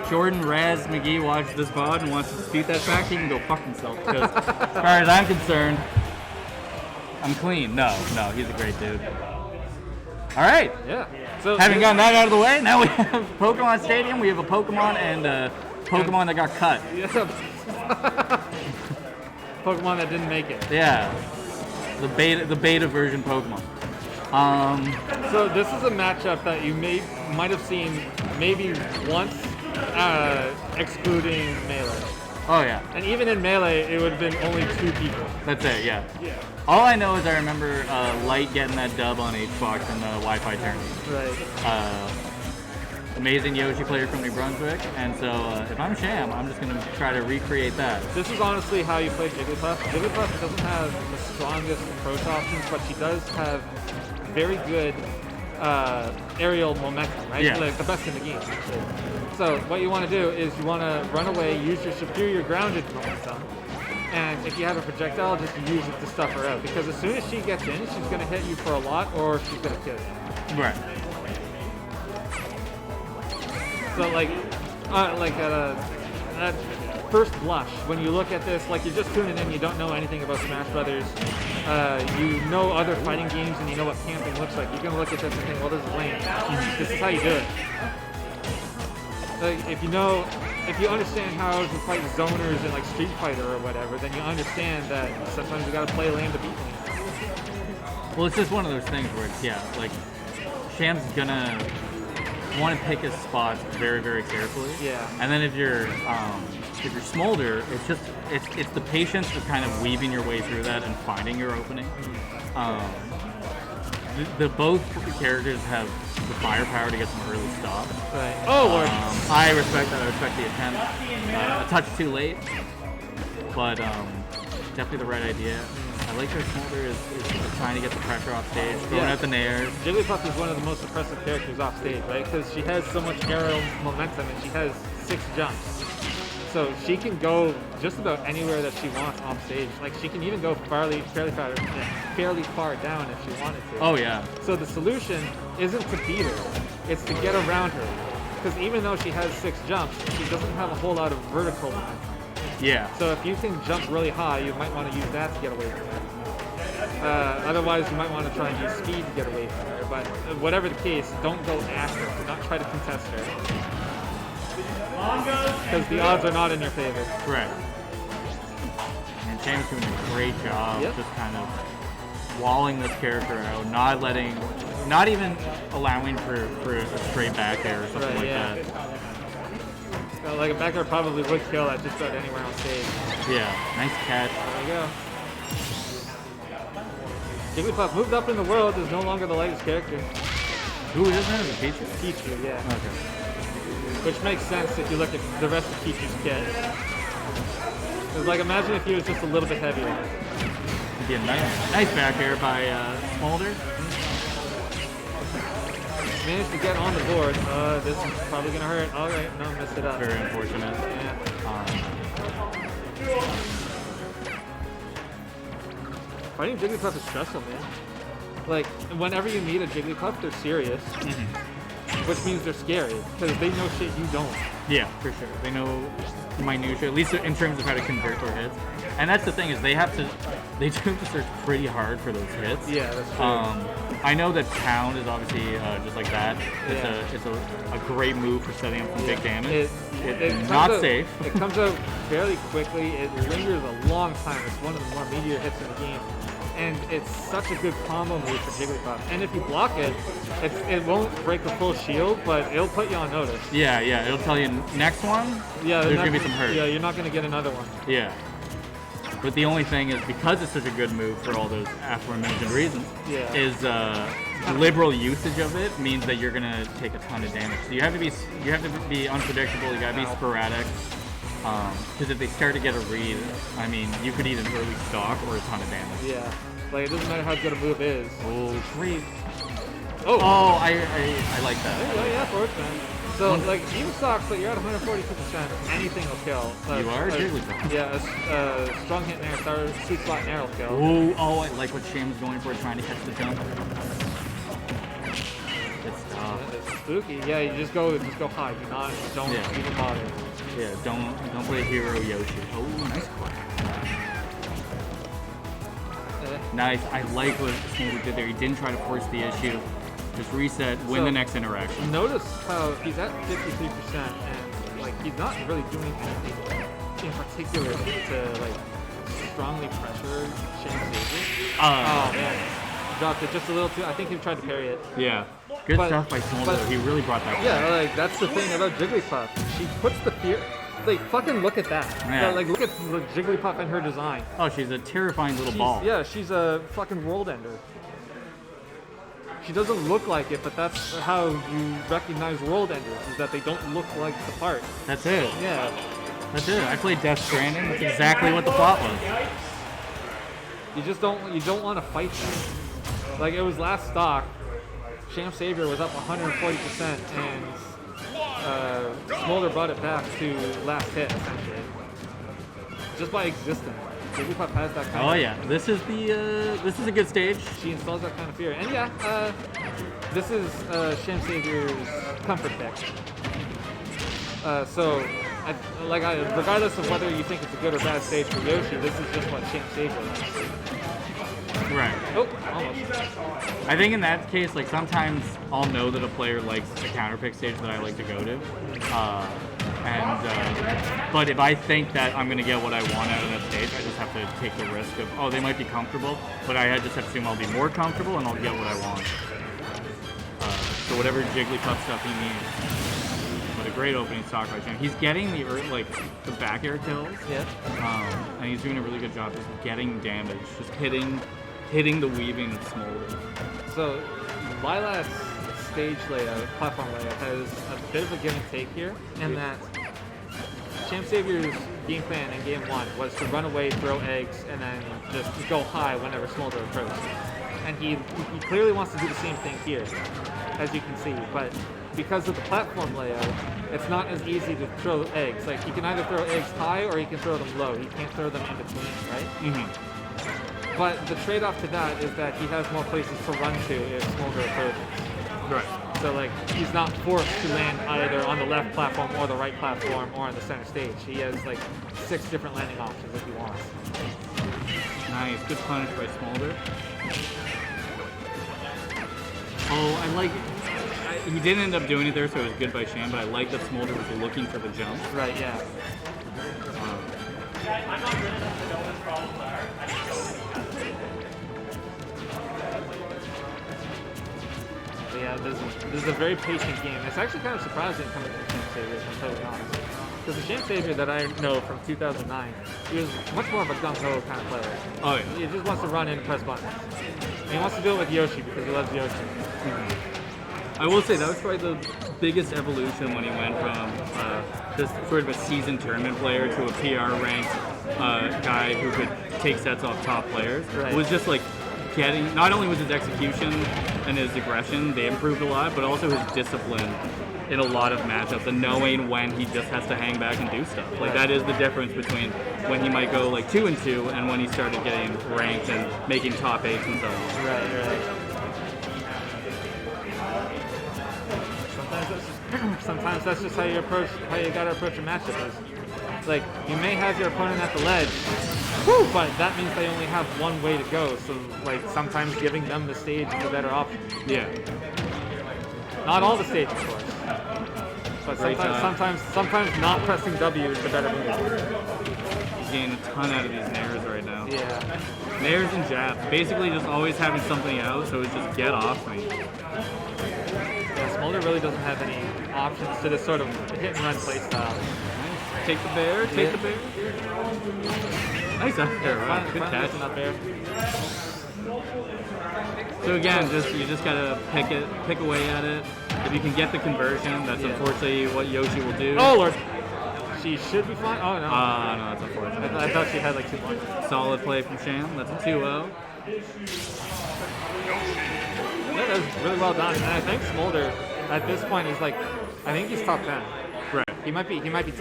Jordan Raz McGee watches this VOD and wants to dispute that fact, he can go fuck himself. Because as far as I'm concerned, I'm clean. No, he's a great dude. All right. Yeah. So having gotten that out of the way, now we have Pokemon Stadium. We have a Pokemon and Pokemon that got cut. Yeah. Pokemon that didn't make it. Yeah. The beta version Pokemon. So this is a matchup that you might have seen maybe once, excluding Melee. Oh yeah. And even in Melee, it would have been only 2 people. That's it, yeah. Yeah. All I know is I remember Light getting that dub on HBox in the Wi-Fi tournament. Right. Amazing Yoshi player from New Brunswick, and so if I'm Sham, I'm just going to try to recreate that. This is honestly how you play Jigglypuff. Jigglypuff doesn't have the strongest approach options, but she does have very good aerial momentum, right? Yeah. Like the best in the game, actually. So what you want to do is you want to run away, use your superior grounded momentum, and if you have a projectile, just use it to stuff her out. Because as soon as she gets in, she's going to hit you for a lot, or she's going to kill you. Right. So like at first blush, when you look at this, like you're just tuning in, you don't know anything about Smash Brothers, you know other fighting games and you know what camping looks like. You're gonna look at this and think, well, this is lame. This is how you do it. Like if you understand how to fight zoners in like Street Fighter or whatever, then you understand that sometimes you gotta play lame to beat lame. Well, it's just one of those things where it's like Sham's gonna want to pick his spots very, very carefully. Yeah. And then if you're Smoulder, it's the patience of kind of weaving your way through that and finding your opening. Both characters have the firepower to get some early stops. Right. Oh, Lord. I respect that. I respect the attempt. A touch too late, but definitely the right idea. I like that Smoulder is trying to get the pressure off stage, throwing out the nairs. Jigglypuff is one of the most impressive characters off stage, right? Because she has so much aerial momentum and she has 6 jumps. So she can go just about anywhere that she wants off stage. Like she can even go fairly far down if she wanted to. Oh yeah. So the solution isn't to beat her, it's to get around her. Because even though she has 6 jumps, she doesn't have a whole lot of vertical momentum. Yeah. So if you can jump really high, you might want to use that to get away from her. Otherwise, you might want to try and use speed to get away from her. But whatever the case, don't go at her. Do not try to contest her. Because the odds are not in your favor. Right. And Shame's doing a great job just kind of walling this character out, not even allowing for a straight back air or something that. Like a backer probably would kill at just about anywhere on stage. Yeah, nice catch. There you go. Jigglypuff moved up in the world, is no longer the lightest character. Who is that? Is it Pichu? Pichu, yeah. Okay. Which makes sense if you look at the rest of Pichu's kit. It's like, imagine if he was just a little bit heavier. It'd be a nice back air by Smoulder. Managed to get on the board. This is probably going to hurt. All right, no, messed it up. Very unfortunate. Yeah. Fighting Jigglypuff is stressful, man. Like, whenever you meet a Jigglypuff, they're serious. Which means they're scary, because they know shit you don't. Yeah, for sure. They know minutiae, at least in terms of how to convert their hits. And that's the thing, is they do have to search pretty hard for those hits. Yeah, that's true. I know that Pound is obviously just like that. It's a great move for setting up some big damage. It's not safe. It comes out fairly quickly. It lingers a long time. It's one of the more meteor hits in the game. And it's such a good combo move for Jigglypuff. And if you block it, it won't break the full shield, but it'll put you on notice. Yeah, it'll tell you next one, there's going to be some hurt. Yeah, you're not going to get another one. Yeah. But the only thing is, because it's such a good move for all those aforementioned reasons, is liberal usage of it means that you're gonna take a ton of damage. So you have to be unpredictable. You gotta be sporadic. Because if they start to get a read, I mean, you could eat an early stock or a ton of damage. Yeah. Like it doesn't matter how good a move is. Oh, great. Oh, I like that. Yeah, forward man. So, like, even stocks, but you're at 142%, anything will kill. You are Jigglypuff. Yeah, a strong hit nair, sweet spot nair will kill. Oh, I like what Shame's going for, trying to catch the jump. Good stuff. It's spooky. Yeah, you just go high. Don't even bother. Yeah, don't play hero Yoshi. Oh, nice play. Nice. I like what Smoulder did there. He didn't try to force the issue. Just reset, win the next interaction. Notice how he's at 53% and like he's not really doing anything in particular to like strongly pressure ShamSavior. Oh man. Dropped it just a little too. I think he tried to parry it. Yeah. Good stuff by Smoulder. He really brought that. Yeah, like that's the thing about Jigglypuff. She puts the fear. Like fucking look at that. Yeah. Like look at the Jigglypuff and her design. Oh, she's a terrifying little ball. Yeah, she's a fucking world ender. She doesn't look like it, but that's how you recognize world enders, is that they don't look like the part. That's it. Yeah. That's it. I played Death Stranding. That's exactly what the plot was. You don't want to fight them. Like it was last stock, ShamSavior was up 140% and Smoulder brought it back to last hit essentially. Just by existing. Jigglypuff has that kind of... Oh yeah, this is a good stage. She installs that kind of fear. And yeah, this is ShamSavior's comfort pick. Regardless of whether you think it's a good or bad stage for Yoshi, this is just what ShamSavior likes. Right. Oh, almost. I think in that case, like sometimes I'll know that a player likes a counterpick stage that I like to go to. But if I think that I'm going to get what I want out of that stage, I just have to take the risk of, oh, they might be comfortable, but I just have to assume I'll be more comfortable and I'll get what I want. So whatever Jigglypuff stuff he needs. But a great opening stock by Sham. He's getting the back air kills. Yeah. And he's doing a really good job just getting damage, just hitting the weaving of Smoulder. So Lila's stage layout, platform layout, has a bit of a give and take here, in that ShamSavior's game plan in game 1 was to run away, throw eggs, and then just go high whenever Smoulder approached. And he clearly wants to do the same thing here, as you can see, but because of the platform layout, it's not as easy to throw eggs. Like, he can either throw eggs high or he can throw them low. He can't throw them in between, right? Mm-hmm. But the trade-off to that is that he has more places to run to if Smoulder approaches. Right. So like he's not forced to land either on the left platform or the right platform or on the center stage. He has like 6 different landing options if he wants. Nice, good punish by Smoulder. Oh, I like it. He didn't end up doing it there, so it was good by Sham, but I like that Smoulder was looking for the jump. Right, yeah. But yeah, this is a very patient game. It's actually kind of surprising coming from ShamSavior, if I'm totally honest. Because the ShamSavior that I know from 2009, he was much more of a gung-ho kind of player. Oh yeah. He just wants to run in and press buttons. And he wants to do it with Yoshi because he loves Yoshi. Mm-hmm. I will say that was probably the biggest evolution when he went from just sort of a seasoned tournament player to a PR ranked guy who could take sets off top players. Right. It was just like getting, not only was his execution and his aggression, they improved a lot, but also his discipline in a lot of matchups and knowing when he just has to hang back and do stuff. Like that is the difference between when he might go like 2-2 and when he started getting ranked and making top 8s and so on. Right. Sometimes that's just how you gotta approach a matchup. Is like you may have your opponent at the ledge, but that means they only have one way to go. So like sometimes giving them the stage is a better option. Yeah. Not all the stages, of course. But sometimes not pressing W is the better move. He's getting a ton out of these nairs right now. Yeah. Nairs and jabs. Basically just always having something out, so it's just get off me. Yeah, Smoulder really doesn't have any options to this sort of hit and run playstyle. Nice. Take the bear, take the bear. Nice up there, right? Good catch. Up there. So again, you just gotta pick away at it. If you can get the conversion, that's unfortunately what Yoshi will do. Oh lord! She should be fine. Oh no. No, that's unfortunate. I thought she had like 2 points. Solid play from Sham. That's a 2-0. Yeah, that was really well done. And I think Smoulder at this point is like, I think he's top 10. Right. He might be